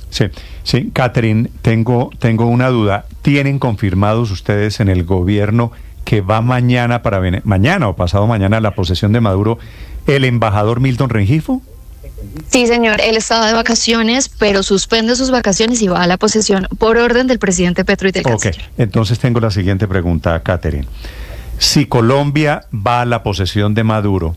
más. Sí, sí, Catherine, tengo una duda. ¿Tienen confirmados ustedes en el gobierno que va mañana mañana o pasado mañana a la posesión de Maduro el embajador Milton Rengifo? Sí, señor, él estaba de vacaciones, pero suspende sus vacaciones y va a la posesión por orden del presidente Petro y del canciller. Entonces tengo la siguiente pregunta, Catherine. Si Colombia va a la posesión de Maduro,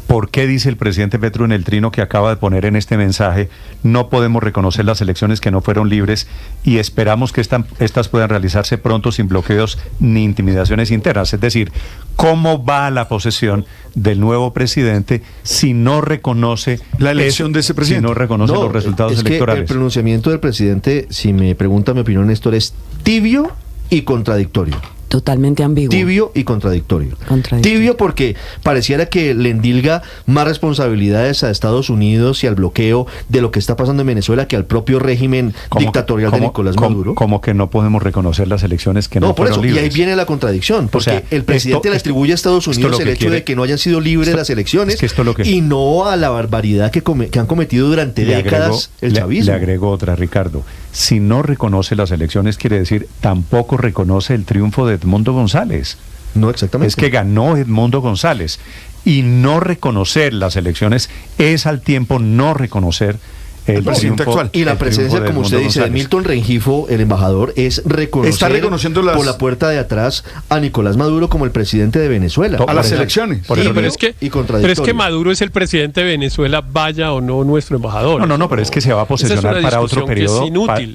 ¿por qué dice el presidente Petro en el trino que acaba de poner en este mensaje: no podemos reconocer las elecciones que no fueron libres y esperamos que estas puedan realizarse pronto sin bloqueos ni intimidaciones internas? Es decir, ¿cómo va a la posesión del nuevo presidente si no reconoce la elección de ese presidente? Si no reconoce los resultados electorales. El pronunciamiento del presidente, si me pregunta mi opinión, Néstor, es tibio y contradictorio. Totalmente ambiguo. Tibio y contradictorio. Tibio porque pareciera que le endilga más responsabilidades a Estados Unidos y al bloqueo de lo que está pasando en Venezuela que al propio régimen dictatorial de Nicolás Maduro. Como que no podemos reconocer las elecciones que no fueron libres. Y ahí viene la contradicción, porque el presidente le atribuye a Estados Unidos el hecho de que no hayan sido libres las elecciones y no a la barbaridad que han cometido durante décadas el chavismo. Le agrego otra, Ricardo. Si no reconoce las elecciones, quiere decir tampoco reconoce el triunfo de Edmundo González. No, exactamente. Es que ganó Edmundo González. Y no reconocer las elecciones es al tiempo no reconocer el presidente actual. Y la presencia, como usted dice, de Milton Rengifo, el embajador, es está reconociendo por la puerta de atrás a Nicolás Maduro como el presidente de Venezuela. A las elecciones. Pero es que Maduro es el presidente de Venezuela, vaya o no nuestro embajador. No, pero es que se va a posesionar para otro periodo.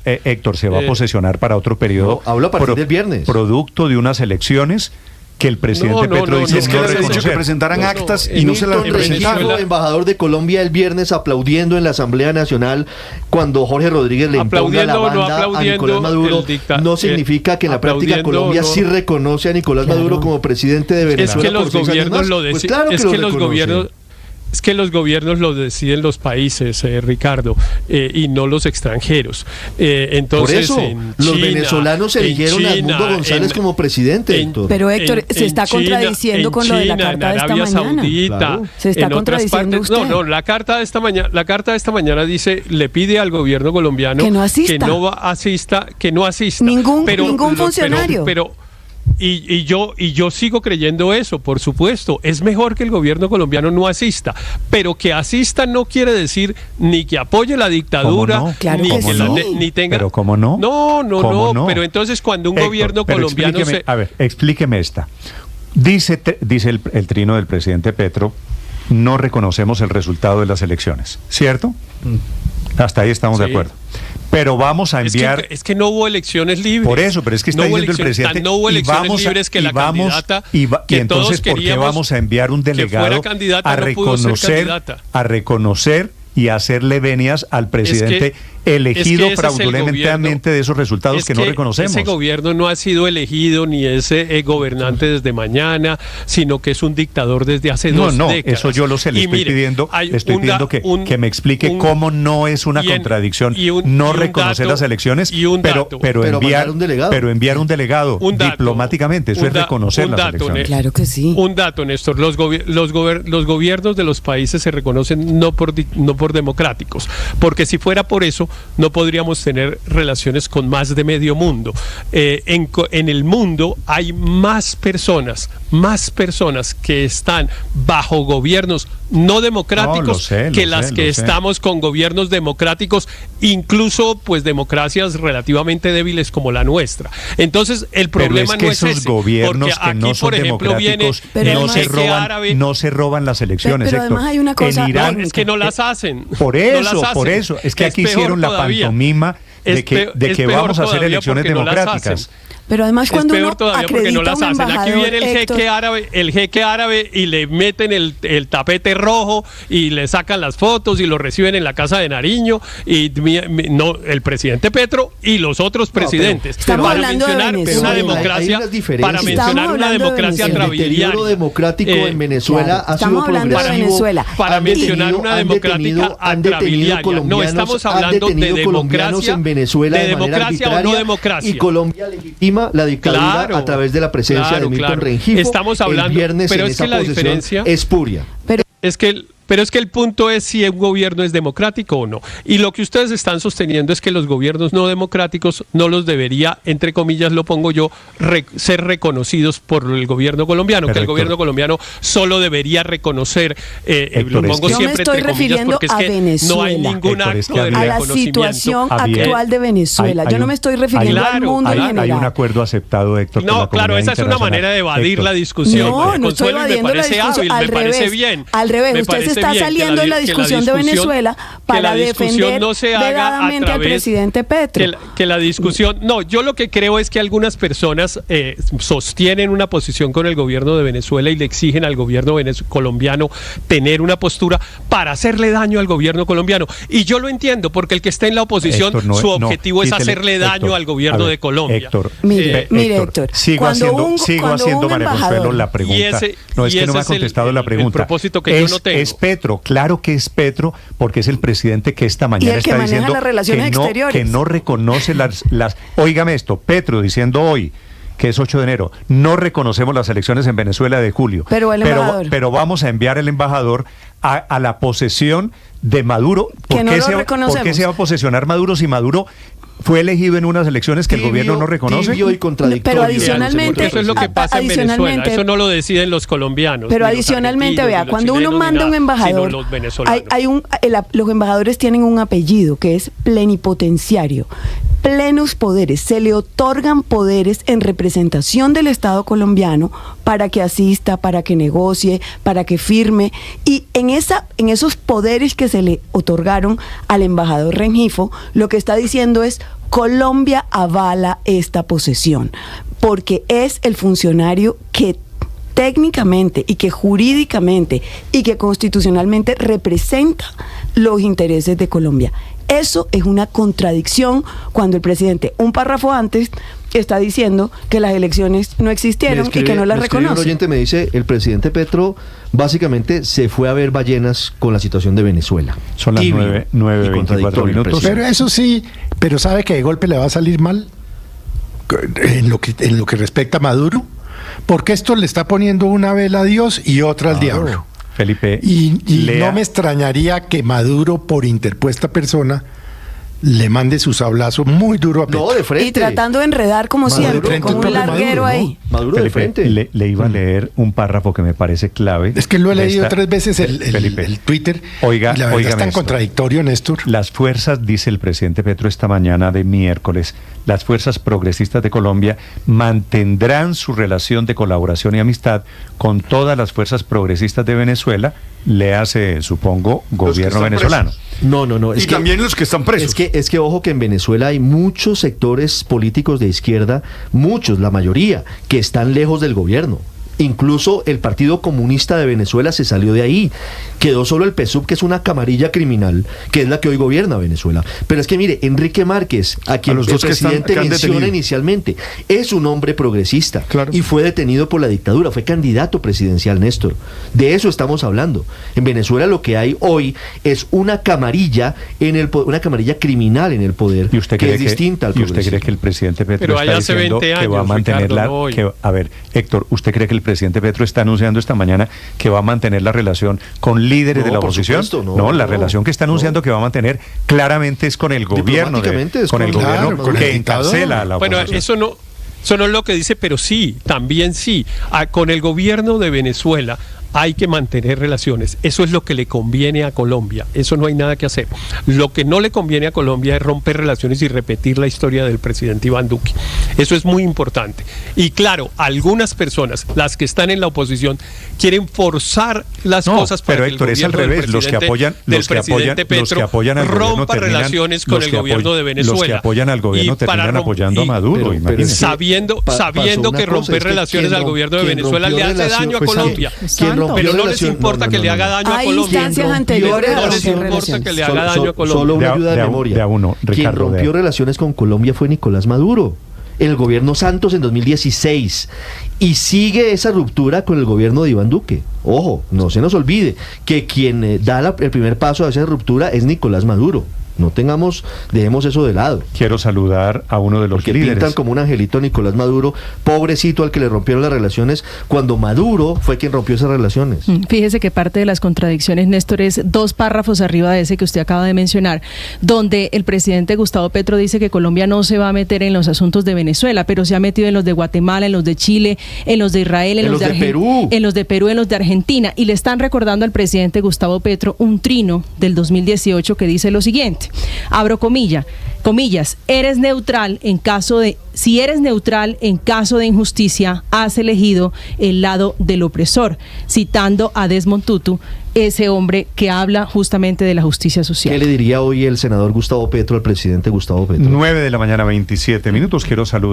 Héctor, se va a posesionar para otro periodo. Hablo a partir del viernes. Producto de unas elecciones que el presidente Petro dice es que les he dicho que presentaran actas y no se las presentaron. Embajador de Colombia el viernes aplaudiendo en la Asamblea Nacional cuando Jorge Rodríguez le imponga la banda a Nicolás Maduro, no significa que en la práctica Colombia sí reconoce a Nicolás Maduro como presidente de Venezuela. Es que los gobiernos lo deciden. Es que los gobiernos lo deciden los países, Ricardo, y no los extranjeros. Entonces, por eso, los venezolanos eligieron a Edmundo González como presidente. Pero Héctor, se está contradiciendo con lo de la carta de esta mañana. Saudita, claro. Se está contradiciendo usted. No, la carta de esta mañana dice, le pide al gobierno colombiano que no asista, que no asista. Ningún funcionario. Y yo sigo creyendo eso, por supuesto. Es mejor que el gobierno colombiano no asista, pero que asista no quiere decir ni que apoye la dictadura, no? Claro ni que que ni tenga. Pero ¿cómo no? No. Pero entonces cuando un gobierno colombiano A ver, explíqueme esta. Dice el trino del presidente Petro: no reconocemos el resultado de las elecciones, ¿cierto? Hasta ahí estamos de acuerdo. Pero vamos a enviar... Es que no hubo elecciones libres. Por eso, pero es que está diciendo el presidente... No hubo elecciones libres que la candidata... Y entonces, ¿por qué vamos a enviar un delegado a reconocer y hacerle venias al presidente elegido fraudulentemente de esos resultados que no reconocemos? Ese gobierno no ha sido elegido ni ese gobernante desde mañana, sino que es un dictador desde hace dos décadas. Eso yo lo sé, le estoy pidiendo que me explique cómo no es una contradicción no reconocer las elecciones, pero enviar un delegado diplomáticamente, eso es reconocer las elecciones. Claro que sí. Un dato, Néstor, los gobiernos de los países se reconocen no por democráticos, porque si fuera por eso no podríamos tener relaciones con más de medio mundo. En el mundo hay más personas que están bajo gobiernos no democráticos estamos con gobiernos democráticos, incluso pues democracias relativamente débiles como la nuestra. Entonces el problema no es esos gobiernos porque que no son democráticos no se roban las elecciones. Pero además hay una cosa, en Irán es que no las hacen. Por eso es que aquí hicieron la pantomima de que vamos a hacer elecciones democráticas. Pero además cuando es peor todavía porque no las hacen. Aquí viene el jeque árabe y le meten el tapete rojo y le sacan las fotos y lo reciben en la casa de Nariño y el presidente Petro y los otros presidentes. Para mencionar una democracia, atrabiliana. El deterioro democrático en Venezuela ha sido progresivo. Para mencionar una democrática atrabiliana. No estamos hablando de democracia en Venezuela de democracia o no democracia. Y Colombia legitima la dictadura a través de la presencia de Milton Rengifo. Estamos hablando, el viernes pero en es que la posesión diferencia espuria. Es que Pero es que el punto es si un gobierno es democrático o no. Y lo que ustedes están sosteniendo es que los gobiernos no democráticos no los debería, entre comillas lo pongo yo, ser reconocidos por el gobierno colombiano, pero que el gobierno colombiano solo debería reconocer, lo pongo siempre entre comillas, porque es que Venezuela. No hay ningún acto de reconocimiento. A la situación actual de Venezuela. Yo no me estoy refiriendo al mundo en general. Hay un acuerdo aceptado, Héctor. No, claro, esa es una manera de evadir la discusión. No estoy evadiendo la discusión. Al revés, usted se está saliendo de la discusión de Venezuela para defender veladamente al presidente Petro. Que la discusión... No, yo lo que creo es que algunas personas sostienen una posición con el gobierno de Venezuela y le exigen al gobierno colombiano tener una postura para hacerle daño al gobierno colombiano. Y yo lo entiendo, porque el que está en la oposición, Héctor, su objetivo es hacerle daño al gobierno de Colombia. Héctor, mire, Héctor, sigo haciendo María Consuelo la pregunta. No es que no me ha contestado la pregunta. El propósito que yo no tengo. Es Petro, claro que es Petro, porque es el presidente que esta mañana está diciendo las relaciones exteriores. Que no reconoce las... Óigame esto, Petro diciendo hoy, que es 8 de enero, no reconocemos las elecciones en Venezuela de julio. Pero vamos a enviar el embajador a la posesión de Maduro. ¿Por qué se va a posesionar Maduro si Maduro fue elegido en unas elecciones que el gobierno no reconoce? Y contradictorio. Pero adicionalmente, eso es lo que pasa en Venezuela. Eso no lo deciden los colombianos. Pero adicionalmente, vea, cuando uno manda un embajador, los embajadores tienen un apellido que es plenipotenciario. Plenos poderes, se le otorgan poderes en representación del Estado colombiano para que asista, para que negocie, para que firme, y en esos poderes que se le otorgaron al embajador Rengifo, lo que está diciendo es: Colombia avala esta posesión, porque es el funcionario que técnicamente y que jurídicamente y que constitucionalmente representa los intereses de Colombia. Eso es una contradicción cuando el presidente, un párrafo antes, está diciendo que las elecciones no existieron y que no las reconoce. Un oyente me dice, el presidente Petro básicamente se fue a ver ballenas con la situación de Venezuela. Son las 9:24 minutos. Pero eso sí, pero ¿sabe que de golpe le va a salir mal en lo que respecta a Maduro? Porque esto le está poniendo una vela a Dios y otra al diablo. Felipe, y no me extrañaría que Maduro, por interpuesta persona, le mande su sablazo muy duro a Petro. No, de frente. Y tratando de enredar como siempre, como un larguero ahí. Maduro Felipe, de frente. Le iba a leer un párrafo que me parece clave. Es que lo he leído 3 veces el Twitter. Oiga, y la verdad es tan contradictorio, Néstor. Las fuerzas, dice el presidente Petro esta mañana de miércoles, las fuerzas progresistas de Colombia mantendrán su relación de colaboración y amistad con todas las fuerzas progresistas de Venezuela, le hace, supongo, gobierno venezolano. No. Y también los que están presos. Es que ojo que en Venezuela hay muchos sectores políticos de izquierda, muchos, la mayoría, que están lejos del gobierno. Incluso el Partido Comunista de Venezuela se salió de ahí. Quedó solo el PSUV, que es una camarilla criminal, que es la que hoy gobierna Venezuela. Pero es que mire, Enrique Márquez, a quien el presidente menciona inicialmente, es un hombre progresista, claro, y fue detenido por la dictadura, fue candidato presidencial, Néstor. De eso estamos hablando. En Venezuela lo que hay hoy es una camarilla una camarilla criminal en el poder, ¿Y usted que cree es distinta al progresismo? ¿Y usted cree que el presidente Petro está diciendo que va a mantener a ver, Héctor, ¿usted cree que el presidente Petro está anunciando esta mañana que va a mantener la relación con líderes de la oposición? La relación que está anunciando que va a mantener claramente es con el gobierno, con el gobierno que encarcela a la oposición. Bueno, eso no es lo que dice, pero sí, también sí. Con el gobierno de Venezuela hay que mantener relaciones. Eso es lo que le conviene a Colombia. Eso no hay nada que hacer. Lo que no le conviene a Colombia es romper relaciones y repetir la historia del presidente Iván Duque. Eso es muy importante. Y claro, algunas personas, las que están en la oposición, quieren forzar las cosas para que Héctor, el gobierno los que apoyan al rompa relaciones con el gobierno de Venezuela. Los que apoyan al gobierno terminan apoyando a Maduro. Sabiendo que romper relaciones al gobierno de Venezuela le hace daño a Colombia. Pero no les importa que le haga daño a Colombia. Hay instancias anteriores no les importa que le haga daño a Colombia. Solo una ayuda de memoria. Quien rompió relaciones con Colombia fue Nicolás Maduro, el gobierno Santos en 2016, y sigue esa ruptura con el gobierno de Iván Duque. Ojo, no se nos olvide que quien da el primer paso a esa ruptura es Nicolás Maduro. Dejemos eso de lado. Quiero saludar a uno de los Porque líderes. pintan como un angelito a Nicolás Maduro, pobrecito al que le rompieron las relaciones, cuando Maduro fue quien rompió esas relaciones. Fíjese que parte de las contradicciones, Néstor, es 2 párrafos arriba de ese que usted acaba de mencionar, donde el presidente Gustavo Petro dice que Colombia no se va a meter en los asuntos de Venezuela, pero se ha metido en los de Guatemala, en los de Chile, en los de Israel, en los de Perú, en los de Argentina, y le están recordando al presidente Gustavo Petro un trino del 2018 que dice lo siguiente, abro comillas, si eres neutral en caso de injusticia, has elegido el lado del opresor, citando a Desmond Tutu, ese hombre que habla justamente de la justicia social. ¿Qué le diría hoy el senador Gustavo Petro al presidente Gustavo Petro? 9 de la mañana, 27 minutos. Quiero saludar